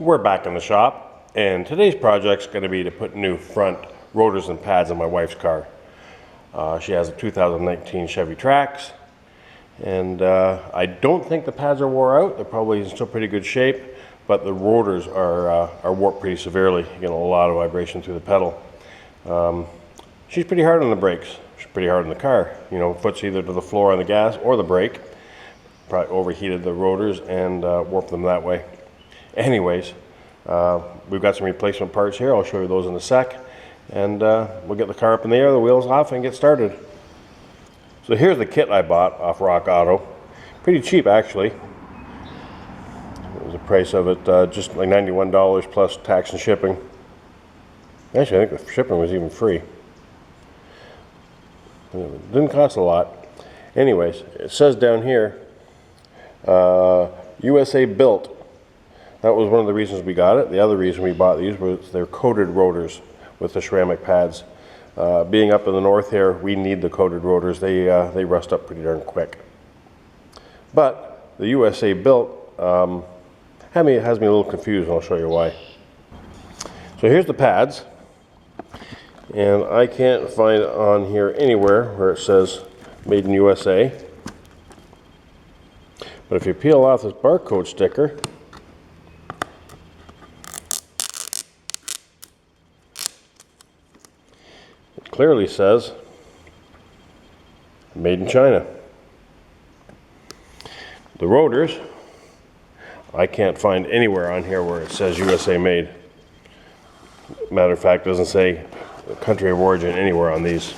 We're back in the shop, and today's project's going to be to put new front rotors and pads in my wife's car. She has a 2019 Chevy Trax, and I don't think the pads are wore out. They're probably in still pretty good shape, but the rotors are warped pretty severely. You get a lot of vibration through the pedal. She's pretty hard on the brakes. She's pretty hard on the car. You know, foot's either to the floor on the gas or the brake. Probably overheated the rotors and warped them that way. Anyways, we've got some replacement parts here. I'll show you those in a sec. And we'll get the car up in the air, the wheels off, and get started. So here's the kit I bought off Rock Auto. Pretty cheap, actually. It was the price of it, just like $91 plus tax and shipping. Actually, I think the shipping was even free. It didn't cost a lot. Anyways, it says down here, USA built. That was one of the reasons we got it. The other reason we bought these was they're coated rotors with the ceramic pads. Being up in the north here, we need the coated rotors. They rust up pretty darn quick. But the USA built has me a little confused, and I'll show you why. So here's the pads, and I can't find on here anywhere where it says Made in USA. But if you peel off this barcode sticker, it clearly says Made in China. The rotors, I can't find anywhere on here where it says USA made. Matter of fact, it doesn't say country of origin anywhere on these.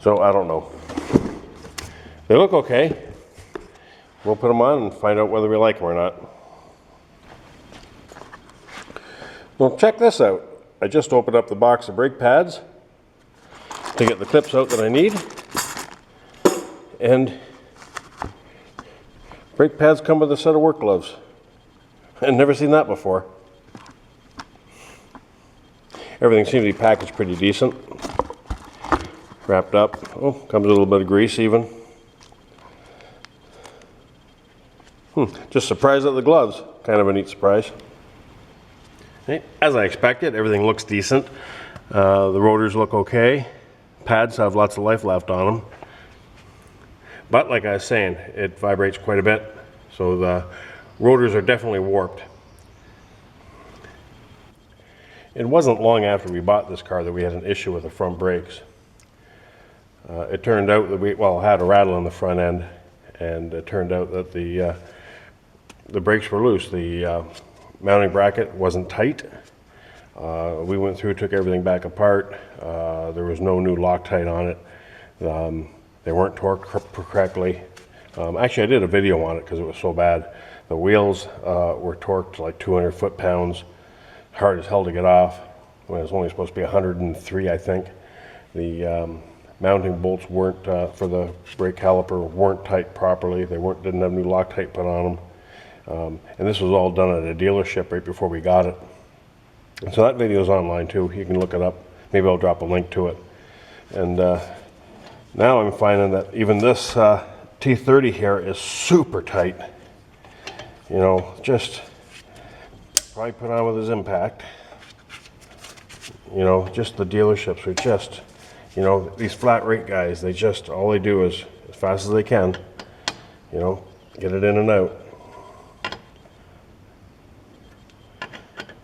So I don't know. They look okay. We'll put them on and find out whether we like them or not. Well, check this out. I just opened up the box of brake pads to get the clips out that I need. And brake pads come with a set of work gloves. I've never seen that before. Everything seems to be packaged pretty decent. Wrapped up. Oh, comes with a little bit of grease even. Just surprised at the gloves. Kind of a neat surprise. Okay. As I expected, everything looks decent. The rotors look okay. Pads have lots of life left on them. But like I was saying, it vibrates quite a bit. So the rotors are definitely warped. It wasn't long after we bought this car that we had an issue with the front brakes. It turned out that it had a rattle in the front end, and it turned out that the brakes were loose. The mounting bracket wasn't tight. We went through, took everything back apart. There was no new Loctite on it. They weren't torqued correctly. Actually, I did a video on it because it was so bad. The wheels were torqued like 200 foot-pounds, hard as hell to get off. When it was only supposed to be 103, I think. The mounting bolts weren't for the brake caliper weren't tight properly. They didn't have new Loctite put on them, and this was all done at a dealership right before we got it. And so that video is online too. You can look it up. Maybe I'll drop a link to it. And now I'm finding that even this T30 here is super tight. You know, just probably put on with his impact. You know, just the dealerships are just. You know, these flat rate guys, all they do is, as fast as they can, you know, get it in and out.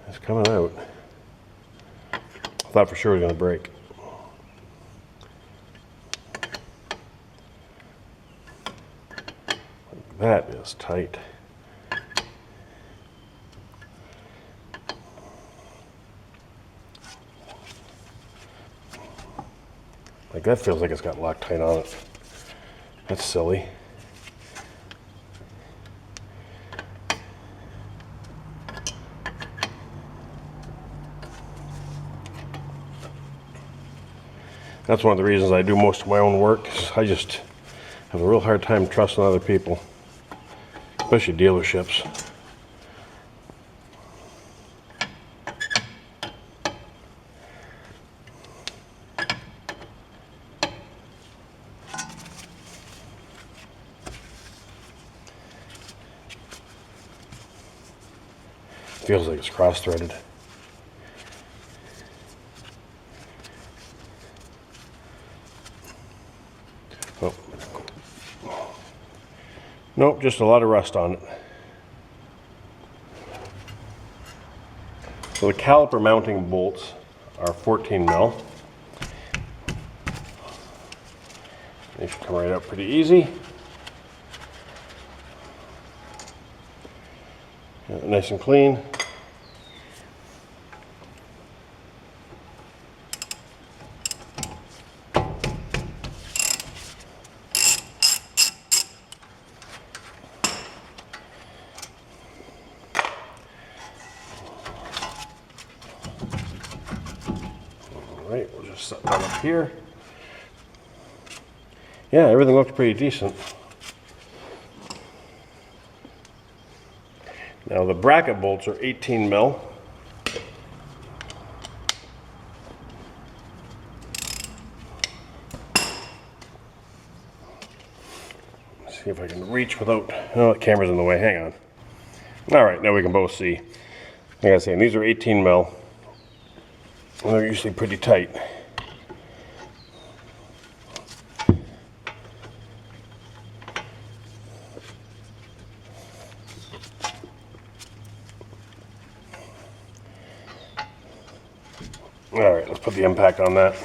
It's coming out. I thought for sure it was going to break. That is tight. Like that feels like it's got Loctite on it. That's silly. That's one of the reasons I do most of my own work. I just have a real hard time trusting other people, especially dealerships. Feels like it's cross-threaded. Oh. Nope, just a lot of rust on it. So the caliper mounting bolts are 14 mil. They should come right out pretty easy. Nice and clean. Alright, we'll just set that up here. Yeah, everything looks pretty decent. Now the bracket bolts are 18 mil. Let's see if I can reach without, oh, the camera's in the way, hang on. Alright, now we can both see. Like I was saying, these are 18 mil. And they're usually pretty tight. All right, let's put the impact on that.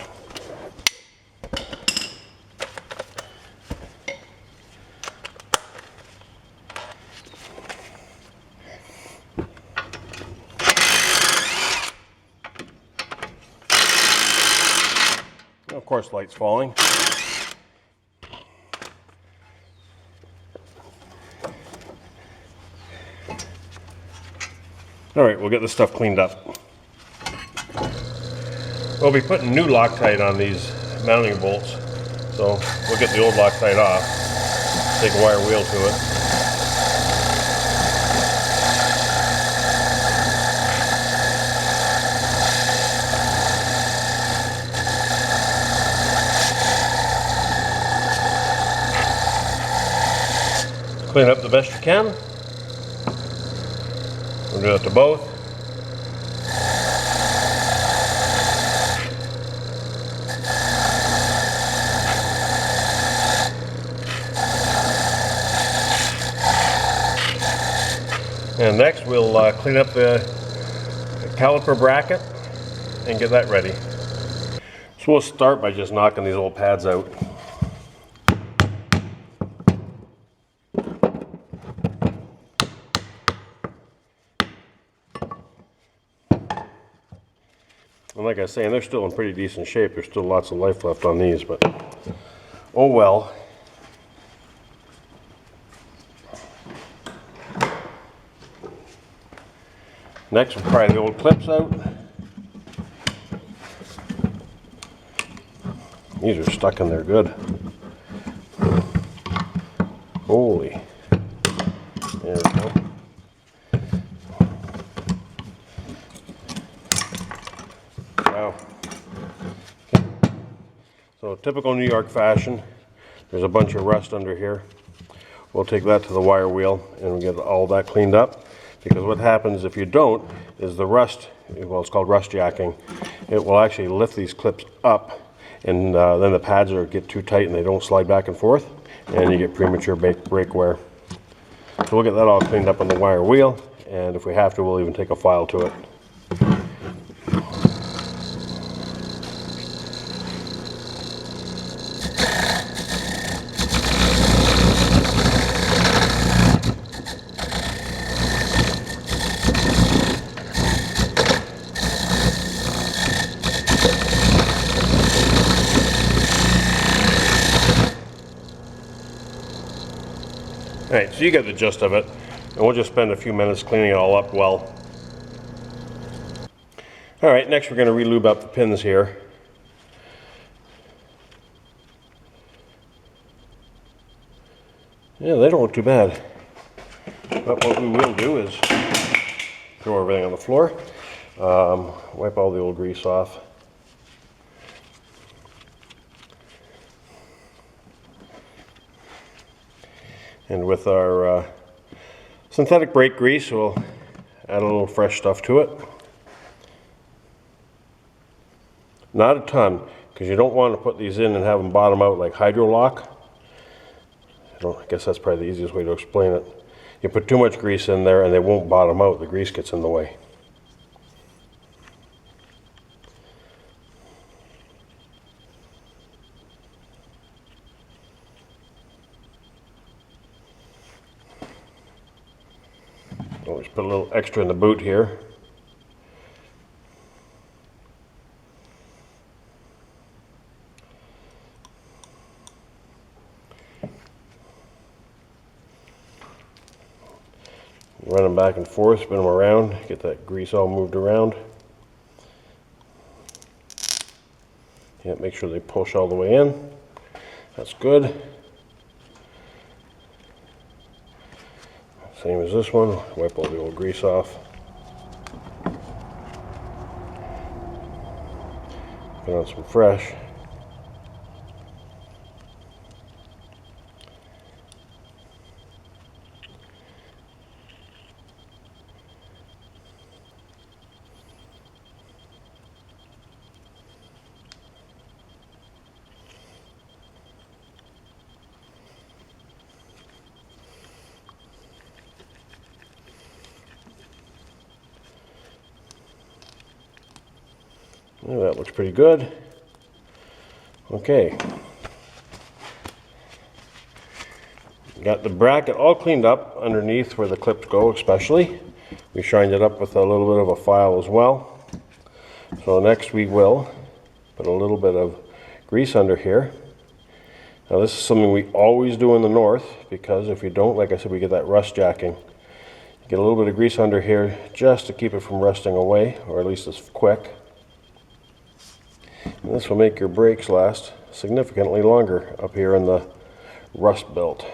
Of course, light's falling. All right, we'll get this stuff cleaned up. We'll be putting new Loctite on these mounting bolts, so we'll get the old Loctite off, take a wire wheel to it. Clean up the best you can. We'll do that to both. And next we'll clean up the caliper bracket and get that ready. So we'll start by just knocking these old pads out. And like I was saying, they're still in pretty decent shape. There's still lots of life left on these, but oh well. Next, we'll pry the old clips out. These are stuck in there good. Holy. There we go. Wow. Okay. So typical New York fashion, there's a bunch of rust under here. We'll take that to the wire wheel and we'll get all that cleaned up. Because what happens if you don't is the rust, well, it's called rust jacking, it will actually lift these clips up, and then the pads get too tight and they don't slide back and forth, and you get premature brake wear. So we'll get that all cleaned up on the wire wheel, and if we have to, we'll even take a file to it. Alright, so you get the gist of it, and we'll just spend a few minutes cleaning it all up well. Alright, next we're going to re-lube up the pins here. Yeah, they don't look too bad. But what we will do is throw everything on the floor, wipe all the old grease off. And with our synthetic brake grease, we'll Add a little fresh stuff to it. Not a ton, because you don't want to put these in and have them bottom out like hydro lock. I guess that's probably the easiest way to explain it. You put too much grease in there and they won't bottom out. The grease gets in the way. Always put a little extra in the boot here. Run them back and forth, spin them around, get that grease all moved around. Yeah, make sure they push all the way in. That's good. Same as this one, wipe all the old grease off. Put on some fresh. Yeah, that looks pretty good. Okay. Got the bracket all cleaned up underneath where the clips go especially. We shined it up with a little bit of a file as well. So next we will put a little bit of grease under here. Now this is something we always do in the north, because if you don't, like I said, we get that rust jacking. Get a little bit of grease under here just to keep it from rusting away, or at least it's quick. And this will make your brakes last significantly longer up here in the rust belt.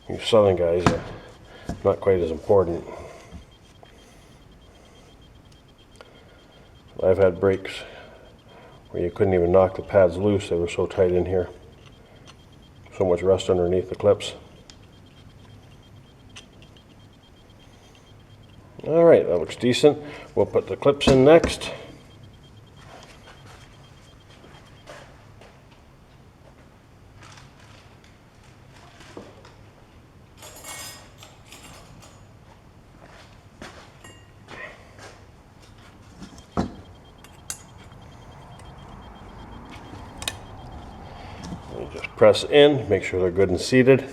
You southern guys, not quite as important. I've had brakes where you couldn't even knock the pads loose, they were so tight in here. So much rust underneath the clips. Alright, that looks decent. We'll put the clips in next. You just press in, make sure they're good and seated.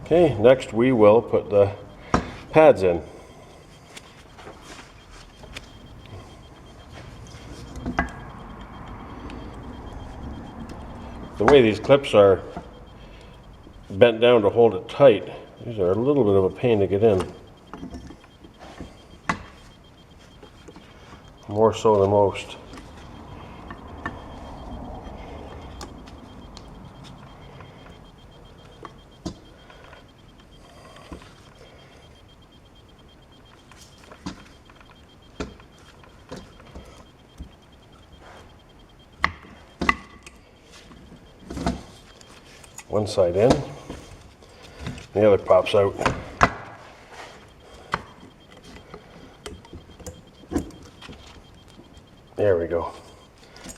Okay, next we will put the pads in. The way these clips are bent down to hold it tight, these are a little bit of a pain to get in. More so than most. One side in, the other pops out. There we go.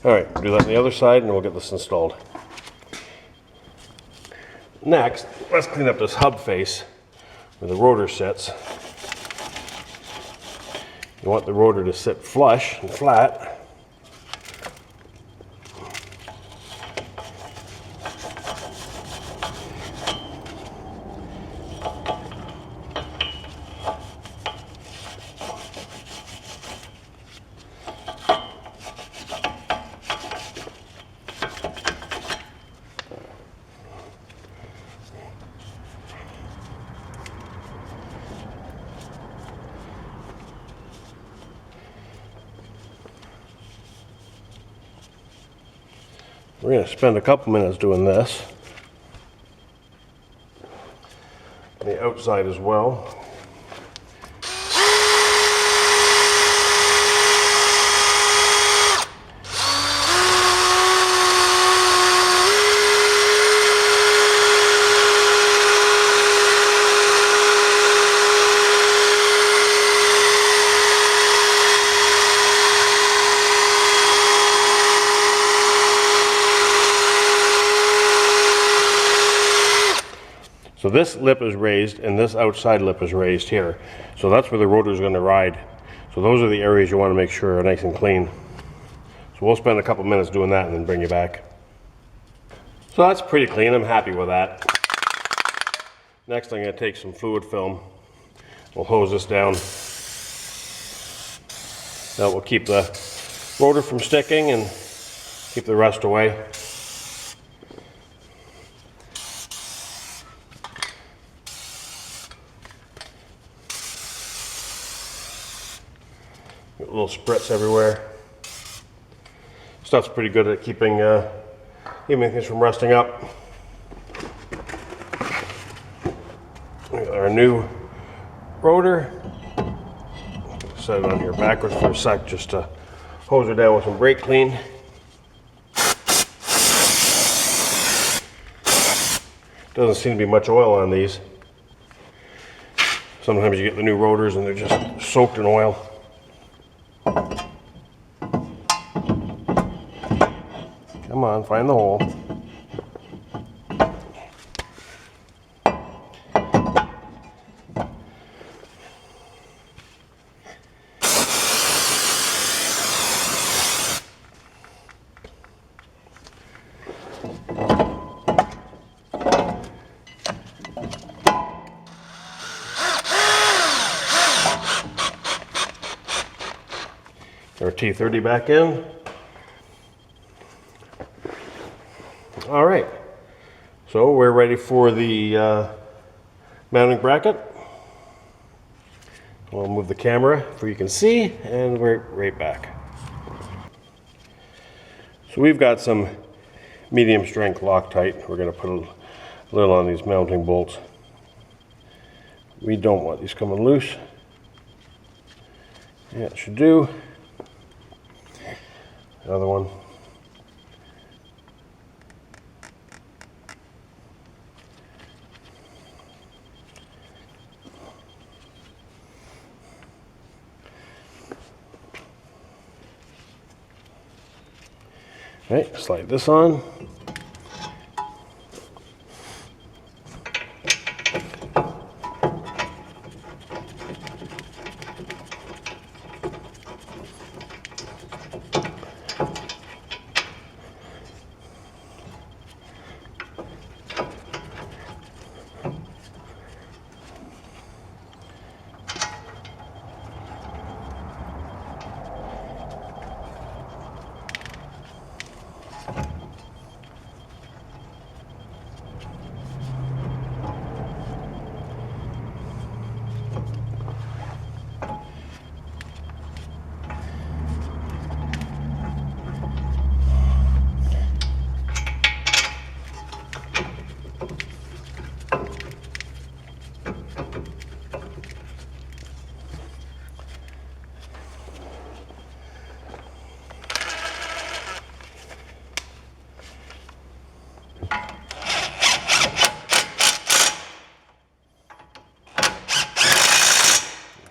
Alright, do that on the other side and we'll get this installed. Next, let's clean up this hub face where the rotor sits. You want the rotor to sit flush and flat. We're going to spend a couple minutes doing this. On the outside as well. So this lip is raised and this outside lip is raised here. So that's where the rotor is going to ride. So those are the areas you want to make sure are nice and clean. So we'll spend a couple minutes doing that and then bring you back. So that's pretty clean. I'm happy with that. Next I'm going to take some fluid film. We'll hose this down. That will keep the rotor from sticking and keep the rust away. Little spritz everywhere. Stuff's pretty good at keeping things from rusting up. We got our new rotor. Set it on here backwards for a sec just to hose her down with some brake clean. Doesn't seem to be much oil on these. Sometimes you get the new rotors and they're just soaked in oil. Come on, find the hole. Our T30 back in. All right, so we're ready for the mounting bracket. We'll move the camera so you can see, and we're right back. So we've got some medium strength Loctite. We're going to put a little on these mounting bolts. We don't want these coming loose. Yeah, it should do. Another one. Okay, slide this on.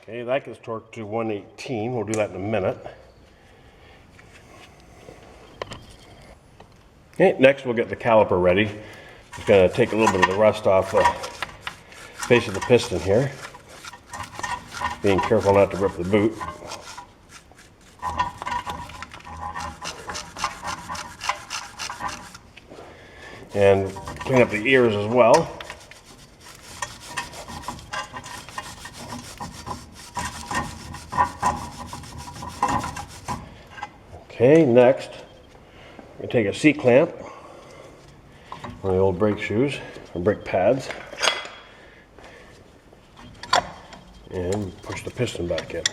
Okay, that gets torqued to 118. We'll do that in a minute. Okay, next we'll get the caliper ready. Just gonna take a little bit of the rust off the face of the piston here. Being careful not to rip the boot. And clean up the ears as well. Okay, next, I'm going to take a C-clamp, one of the old brake shoes, or brake pads, and push the piston back in.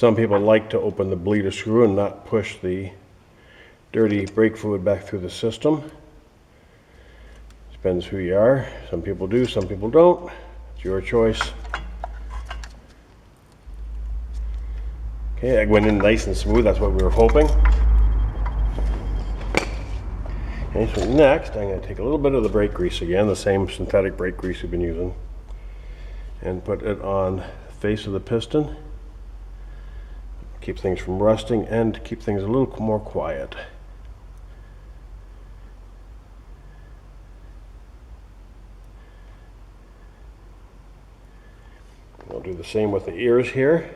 Some people like to open the bleeder screw and not push the dirty brake fluid back through the system. Depends who you are. Some people do, some people don't. It's your choice. Okay, that went in nice and smooth. That's what we were hoping. Okay, so next I'm going to take a little bit of the brake grease again, the same synthetic brake grease we've been using, and put it on the face of the piston. Keep things from rusting and keep things a little more quiet. I'll do the same with the ears here.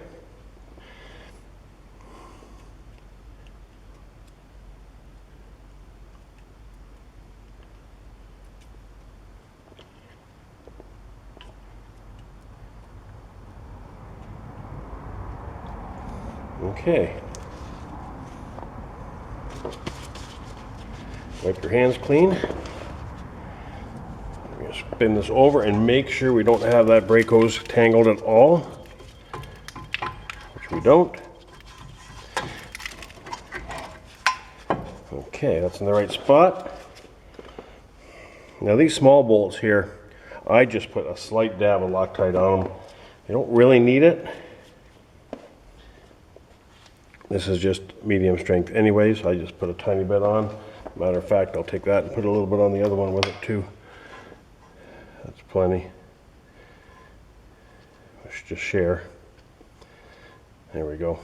Okay. Wipe your hands clean. I'm going to spin this over and make sure we don't have that brake hose tangled at all, which we don't. Okay, that's in the right spot. Now these small bolts here, I just put a slight dab of Loctite on them. You don't really need it. This is just medium strength anyways. I just put a tiny bit on. Matter of fact, I'll take that and put a little bit on the other one with it too. That's plenty. Let's just share. There we go.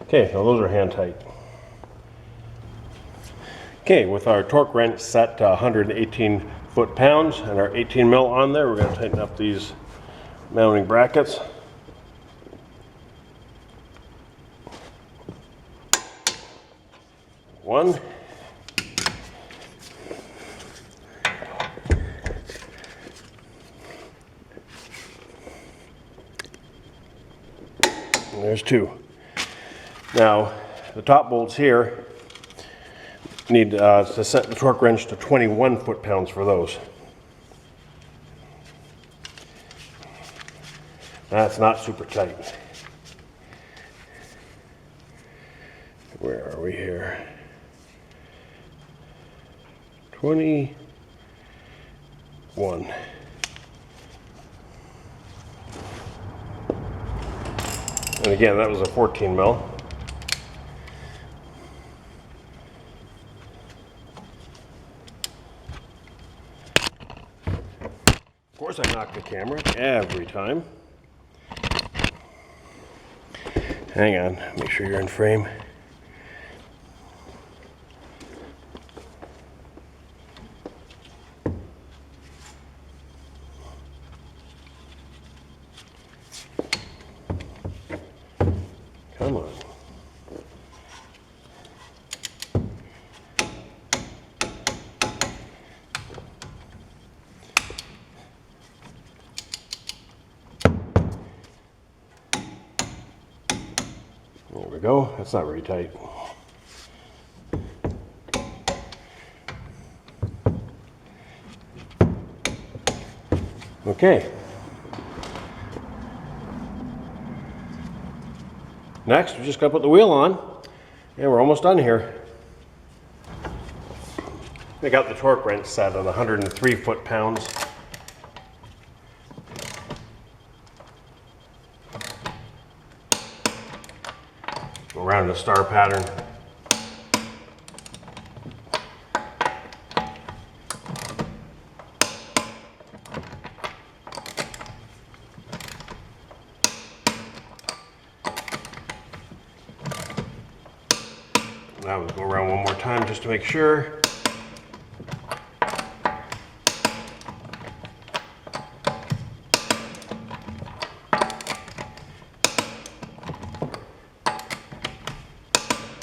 Okay, now those are hand tight. Okay, with our torque wrench set to 118 foot-pounds and our 18 mil on there, we're going to tighten up these mounting brackets. One. And there's two. Now, the top bolts here need to set the torque wrench to 21 foot-pounds for those. That's not super tight. Where are we here? 21. And again, that was a 14 mil. Of course, I knock the camera every time. Hang on, make sure you're in frame. Come on. There we go. That's not very tight. Okay. Next, we just got to put the wheel on, and we're almost done here. I got the torque wrench set at 103 foot-pounds. Go around in a star pattern. Now we'll go around one more time just to make sure.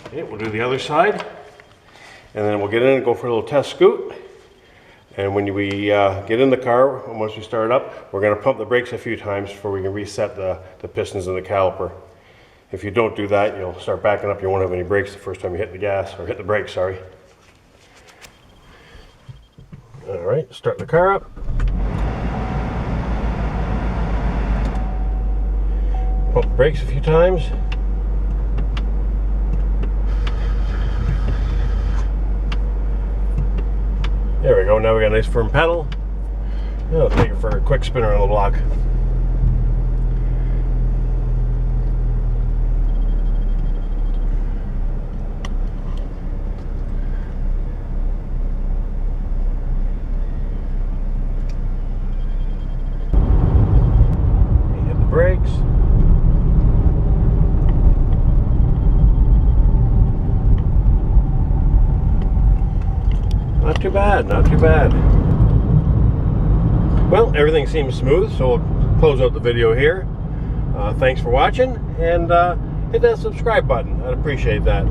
Okay, we'll do the other side, and then we'll get in and go for a little test scoot. And when we get in the car, once we start up, we're going to pump the brakes a few times before we can reset the pistons and the caliper. If you don't do that, you'll start backing up. You won't have any brakes the first time you hit the gas, or hit the brakes, sorry. All right, start the car up. Pump the brakes a few times. There we go, now we got a nice firm pedal. I'll take it for a quick spin around the block. Hit the brakes. Not too bad, not too bad. Well, everything seems smooth, so we'll close out the video here. Thanks for watching, and hit that subscribe button. I'd appreciate that.